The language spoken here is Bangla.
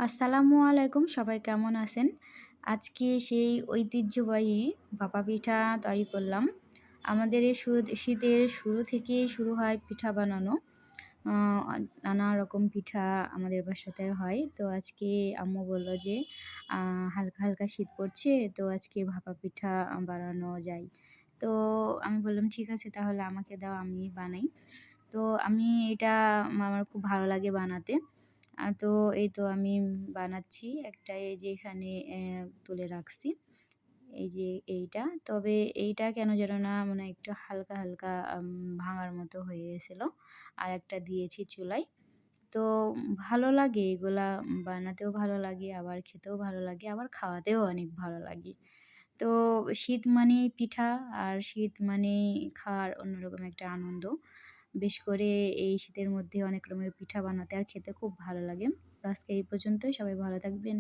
আসসালামু আলাইকুম, সবাই কেমন আছেন? আজকে সেই ঐতিহ্যবাহী ভাপা পিঠা তৈরি করলাম। আমাদের এই শীতের শুরু থেকেই শুরু হয় পিঠা বানানো। আ নানা রকম পিঠা আমাদের বাসাতে হয়। তো আজকে আম্মু বলল যে, আ হালকা, হালকা শীত পড়ছে, তো আজকে ভাপা পিঠা বানানো যায়। তো আমি বললাম, "ঠিক আছে, তাহলে আমাকে দাও, আমি বানাই।" তো আমি এটা আমার খুব ভালো লাগে বানাতে। তো এই তো আমি বানাচ্ছি একটা, এই যে এখানে তুলে রাখছি। এই যে এইটা। তবে এইটা কেন যেন না মানে একটু হালকা, হালকা ভাঙার মতো হয়ে গেছিল। আরেকটা দিয়েছি চুলায়। তো ভালো লাগে এগুলা, বানাতেও ভালো লাগে, আবার খেতেও ভালো লাগে, আবার খাওয়াতেও অনেক ভালো লাগে। তো শীত মানেই পিঠা, আর শীত মানেই খাওয়ার অন্যরকম একটা আনন্দ। বেশ করে এই শীতের মধ্যে অনেক রকমের পিঠা বানাতে আর খেতে খুব ভালো লাগে। তো আজকে এই পর্যন্তই। সবাই ভালো থাকবেন।